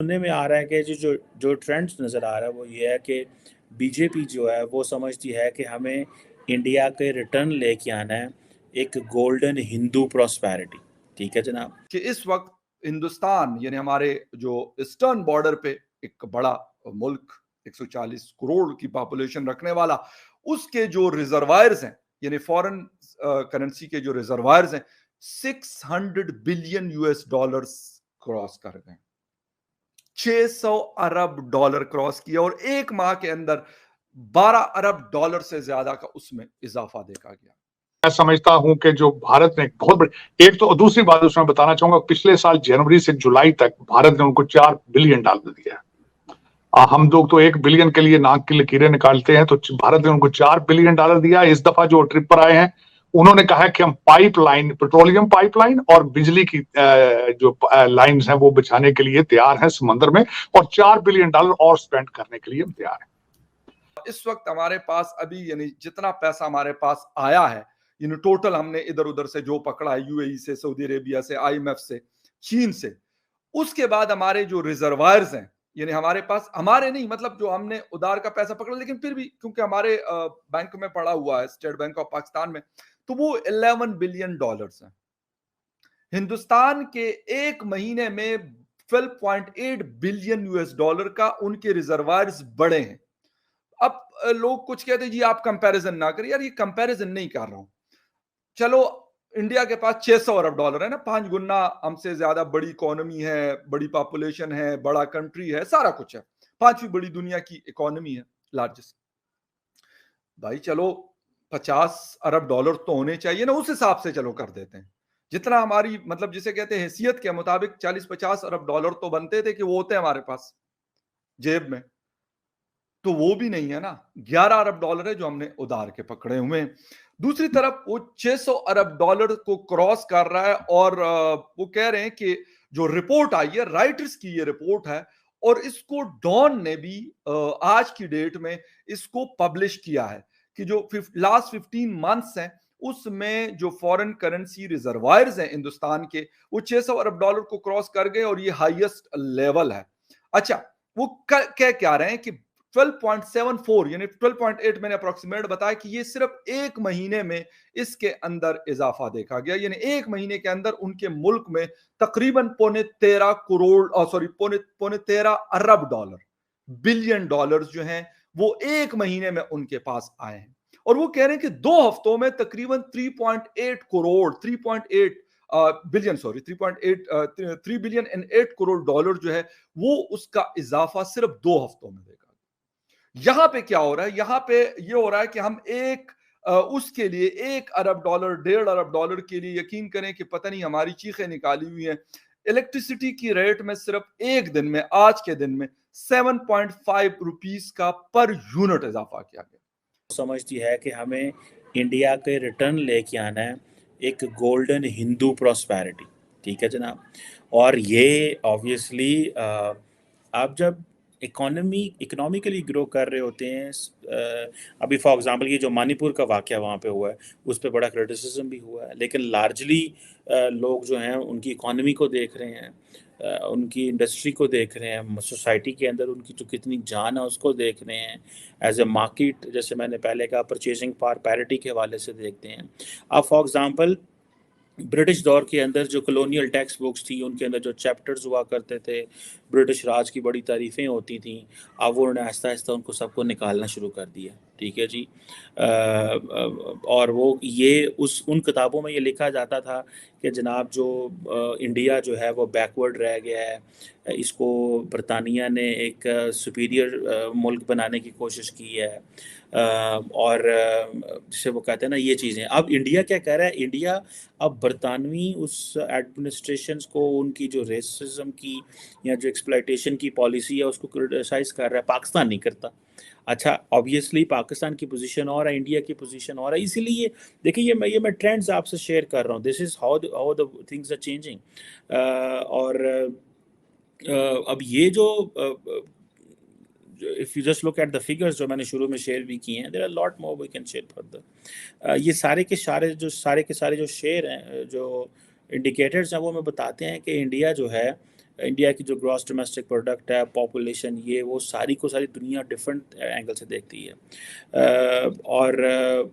سننے میں آ رہا ہے کہ جو ٹرینڈز نظر آ رہا ہے وہ یہ ہے کہ بی جے پی جو ہے وہ سمجھتی ہے کہ ہمیں انڈیا کے ریٹرن لے کے آنا ہے ایک گولڈن ہندو پراسپیرٹی. ٹھیک ہے جناب. کہ اس وقت ہندوستان یعنی ہمارے جو ایسٹرن بارڈر پہ ایک بڑا ملک 140 کروڑ کی پاپولیشن رکھنے والا، اس کے جو ریزروائرز ہیں یعنی فورن کرنسی کے جو ریزروائرز ہیں 600 بلین US$ کراس کر گئے، 600 ارب ڈالر کراس کیا، اور ایک ماہ کے اندر 12 ارب ڈالر سے زیادہ کا اس میں اضافہ دیکھا گیا. میں سمجھتا ہوں کہ جو بھارت نے بہت بڑی ایک تو دوسری بات اس میں بتانا چاہوں گا، پچھلے سال جنوری سے جولائی تک بھارت نے ان کو $4 بلین دیا. ہم لوگ تو 1 بلین کے لیے ناک کی لکیریں نکالتے ہیں، تو بھارت نے ان کو $4 بلین دیا. اس دفعہ جو ٹرپ پر آئے ہیں انہوں نے کہا کہ ہم pipe line, petroleum pipe line اور بجلی کی جو لائنز ہیں وہ بچھانے کے لیے تیار ہیں سمندر میں، اور $4 بلین اور سپینڈ کرنے کے لیے ہم تیار ہیں. اس وقت ہمارے پاس ابھی یعنی جتنا پیسہ ہمارے پاس آیا ہے، یعنی ٹوٹل ہم نے ادھر ادھر سے جو پکڑا ہے، UAE سے، سعودی عربیہ سے، IMF سے، چین سے، اس کے بعد ہمارے جو ریزروائرز ہیں، یعنی ہمارے پاس، ہمارے نہیں مطلب جو ہم نے ادھار کا پیسہ پکڑا، لیکن پھر بھی کیونکہ ہمارے بینک میں پڑا ہوا ہے اسٹیٹ بینک آف پاکستان میں، تو وہ $11 بلین ہیں. ہندوستان کے ایک مہینے میں $12.8 بلین کا ان کے ریزروائرز بڑے ہیں. اب لوگ کچھ کہتے ہیں جی آپ کمپیریزن نہ کریں، یار یہ کمپیریزن نہیں کر رہا ہوں. چلو انڈیا کے پاس $600 ارب ہے نا، 5 گنا ہم سے زیادہ بڑی اکانومی ہے، بڑی پاپولیشن ہے، بڑا کنٹری ہے، سارا کچھ ہے، 5ویں بڑی دنیا کی اکانومی ہے، لارجسٹ. بھائی چلو $50 ارب تو ہونے چاہیے نا، اس حساب سے چلو کر دیتے ہیں. جتنا ہماری مطلب جسے کہتے ہیں حیثیت کے مطابق 40-50 ارب تو بنتے تھے کہ وہ ہوتے ہیں ہمارے پاس جیب میں، تو وہ بھی نہیں ہے نا. 11 ارب ہے جو ہم نے ادھار کے پکڑے ہوئے ہیں. دوسری طرف وہ 600 ارب کو کراس کر رہا ہے، اور وہ کہہ رہے ہیں کہ جو رپورٹ آئی ہے، رائٹرز کی یہ رپورٹ ہے، اور اس کو ڈان نے بھی آج کی ڈیٹ میں اس کو پبلش کیا ہے کہ جو لاسٹ 15 منتھس ہیں اس میں جو فورن کرنسی ریزروائرز ہیں ہندوستان کے، وہ 600 ارب کو کراس کر گئے، اور یہ ہائیسٹ لیول ہے. اچھا وہ کیا رہے ہیں کہ 12.74 یعنی 12.8 میں نے اپروکسیمیٹ بتایا کہ یہ صرف ایک مہینے میں اس کے اندر اضافہ دیکھا گیا. یعنی ایک مہینے کے اندر ان کے ملک میں تقریباً $13 ارب بلین جو ہیں وہ ایک مہینے میں ان کے پاس آئے ہیں. اور وہ کہہ رہے ہیں کہ 2 ہفتوں میں تقریباً 3 بلین اینڈ 8 کروڑ جو ہے وہ اس کا اضافہ صرف 2 ہفتوں میں دیکھا. یہاں پہ کیا ہو رہا ہے؟ یہاں پہ یہ ہو رہا ہے کہ ہم اس کے لیے $1 ارب $1.5 ارب کے لیے یقین کریں کہ پتہ نہیں ہماری چیخیں نکالی ہوئی ہیں. الیکٹریسٹی کی ریٹ میں صرف ایک دن میں، آج کے دن میں 7.5 روپیز کا پر یونٹ اضافہ کیا گیا. سمجھتی ہے کہ ہمیں انڈیا کے ریٹرن لے کے آنا ہے ایک گولڈن ہندو پراسپیرٹی. ٹھیک ہے جناب. اور یہ آبویسلی آپ جب اکنامیکلی گرو کر رہے ہوتے ہیں، ابھی فار ایگزامپل یہ جو منی پور کا واقعہ وہاں پہ ہوا ہے اس پہ بڑا کرٹیسزم بھی ہوا ہے، لیکن لارجلی لوگ جو ہیں ان کی اکانومی کو دیکھ رہے ہیں، ان کی انڈسٹری کو دیکھ رہے ہیں، سوسائٹی کے اندر ان کی جو کتنی جان ہے اس کو دیکھ رہے ہیں ایز اے مارکیٹ. جیسے میں نے پہلے کہا پرچیزنگ پاور پیرٹی کے حوالے سے دیکھتے ہیں. اب فار ایگزامپل برٹش دور کے اندر جو کلونیل ٹیکسٹ بکس تھی ان کے اندر جو چیپٹرز ہوا کرتے تھے، برٹش راج کی بڑی تعریفیں ہوتی تھیں، اب انہوں نے آہستہ آہستہ ان کو سب کو نکالنا شروع کر دیا. ٹھیک ہے جی. اور وہ یہ ان کتابوں میں یہ لکھا جاتا تھا کہ جناب جو انڈیا جو ہے وہ بیکورڈ رہ گیا ہے، اس کو برطانیہ نے ایک سپیریئر ملک بنانے کی کوشش کی ہے، اور جسے وہ کہتے ہیں نا یہ چیزیں. اب انڈیا کیا کہہ رہا ہے؟ انڈیا اب برطانوی اس ایڈمنسٹریشنز کو ان کی جو ریسزم کی یا جو ایکسپلائٹیشن کی پالیسی ہے اس کو کرٹیسائز کر رہا ہے، پاکستان نہیں کرتا. اچھا آبویسلی پاکستان کی پوزیشن اور ہے، انڈیا کی پوزیشن اور ہے. اسی لیے دیکھیں یہ میں ٹرینڈز آپ سے شیئر کر رہا ہوں. This is how the things are changing. اور اب یہ جو if you just look at the figures جو میں نے شروع میں شیئر بھی کی ہیں، there are a lot more we can share further. یہ سارے کے سارے جو شیئر ہیں، جو انڈیکیٹرز ہیں، وہ میں بتاتے ہیں کہ انڈیا جو ہے انڈیا کی جو گراس ڈومیسٹک پروڈکٹ ہے، پاپولیشن، یہ وہ ساری کو ساری دنیا ڈفرینٹ اینگل سے دیکھتی ہے. اور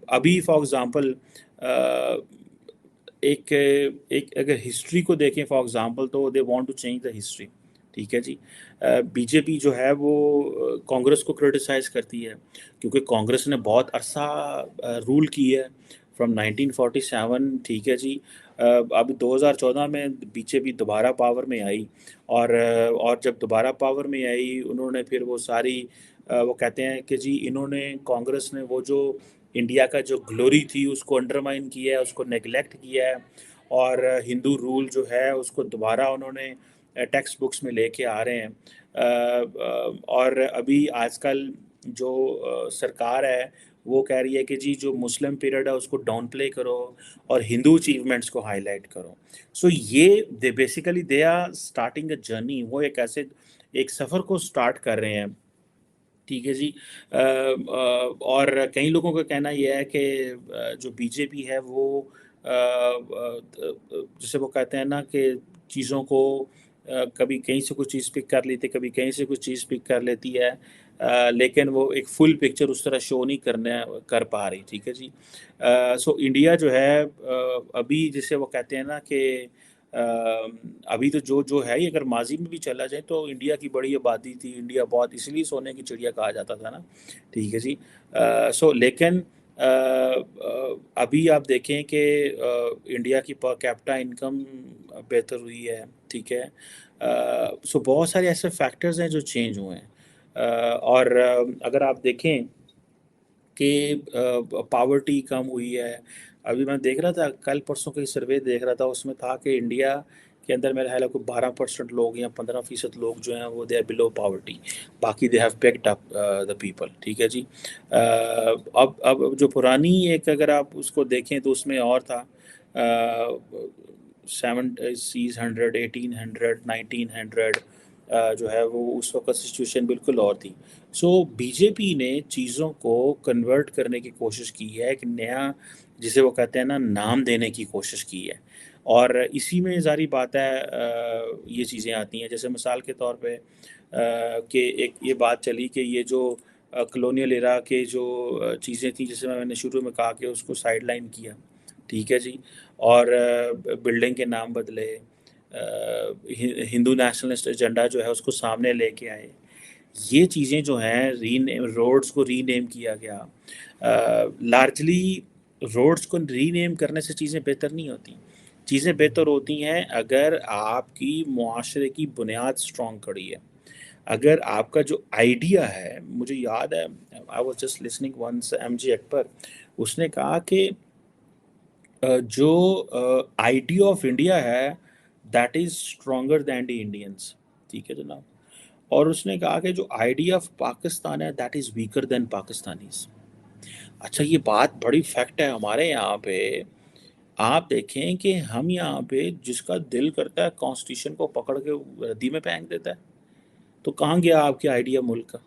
ابھی فار ایگزامپل ایک اگر ہسٹری کو دیکھیں فار ایگزامپل، تو they want to change the history. ٹھیک ہے جی. بی جے پی جو ہے وہ کانگریس کو کرٹیسائز کرتی ہے، کیونکہ کانگریس نے بہت عرصہ رول کی ہے فرام 1947. ٹھیک ہے جی. اب 2014 میں بی جے پی دوبارہ پاور میں آئی، اور جب دوبارہ پاور میں آئی انہوں نے پھر وہ ساری وہ کہتے ہیں کہ جی انہوں نے کانگریس نے وہ جو انڈیا کا جو گلوری تھی اس کو انڈرمائن کیا ہے، اس کو نیگلیکٹ کیا ہے، اور ہندو رول جو ہے اس کو دوبارہ انہوں نے ٹیکسٹ بکس میں لے کے آ رہے ہیں. اور ابھی آج کل جو سرکار ہے وہ کہہ رہی ہے کہ جی جو مسلم پیریڈ ہے اس کو ڈاؤن پلے کرو اور ہندو اچیومنٹس کو ہائی لائٹ کرو. سو یہ they basically they are starting a journey. وہ ایک سفر کو اسٹارٹ کر رہے ہیں. ٹھیک ہے جی. اور کئی لوگوں کا کہنا یہ ہے کہ جو بی جے پی ہے وہ جسے وہ کہتے ہیں نا کہ چیزوں کو کبھی کہیں سے کچھ چیز پک کر لیتی، کبھی کہیں سے کچھ چیز پک کر لیتی ہے، لیکن وہ ایک فل پکچر اس طرح شو نہیں کر پا رہی. ٹھیک ہے جی. سو انڈیا جو ہے ابھی جسے وہ کہتے ہیں نا کہ ابھی تو جو ہے اگر ماضی میں بھی چلا جائے تو انڈیا کی بڑی آبادی تھی، انڈیا بہت اس لیے سونے کی چڑیا کہا جاتا تھا نا. ٹھیک ہے جی. سو لیکن ابھی آپ دیکھیں کہ انڈیا کی پر کیپٹا انکم بہتر ہوئی ہے. ٹھیک ہے. سو بہت سارے ایسے فیکٹرز ہیں جو چینج ہوئے ہیں. اور اگر آپ دیکھیں کہ پاورٹی کم ہوئی ہے. ابھی میں دیکھ رہا تھا کل پرسوں کا سروے دیکھ رہا تھا، اس میں تھا کہ انڈیا کے اندر میرا خیال ہے کوئی 12% لوگ یا 15% لوگ جو ہیں وہ دے آر بلو پاورٹی، باقی they have packed up the people. ٹھیک ہے جی. اب جو پرانی ایک اگر آپ اس کو دیکھیں تو اس میں اور تھا 700 1800 1900 جو ہے وہ اس وقت سچویشن بالکل اور تھی. سو بی جے پی نے چیزوں کو کنورٹ کرنے کی کوشش کی ہے، ایک نیا جسے وہ کہتے ہیں نا نام دینے کی کوشش کی ہے، اور اسی میں ظاہری بات ہے یہ چیزیں آتی ہیں. جیسے مثال کے طور پہ کہ ایک یہ بات چلی کہ یہ جو کلونیل ایرا کے جو چیزیں تھیں، جیسے میں نے شروع میں کہا کہ اس کو سائیڈ لائن کیا. ٹھیک ہے جی. اور بلڈنگ کے نام بدلے، ہندو نیشنلسٹ ایجنڈا جو ہے اس کو سامنے لے کے آئے. یہ چیزیں جو ہیں روڈز کو ری نیم کیا گیا. لارجلی روڈز کو ری نیم کرنے سے چیزیں بہتر نہیں ہوتی. چیزیں بہتر ہوتی ہیں اگر آپ کی معاشرے کی بنیاد سٹرونگ کھڑی ہے. اگر آپ کا جو آئیڈیا ہے، مجھے یاد ہے I was just listening once M J Akbar, اس نے کہا کہ جو آئیڈیا آف انڈیا ہے that is stronger than the Indians. ٹھیک ہے جناب. اور اس نے کہا کہ جو آئیڈیا آف پاکستان ہے that is weaker than Pakistanis. اچھا یہ بات بڑی فیکٹ ہے ہمارے یہاں پہ. آپ دیکھیں کہ ہم یہاں پہ جس کا دل کرتا ہے کانسٹیٹیوشن کو پکڑ کے ردی میں پھینک دیتا ہے. تو کہاں گیا آپ کے آئیڈیا ملک کا؟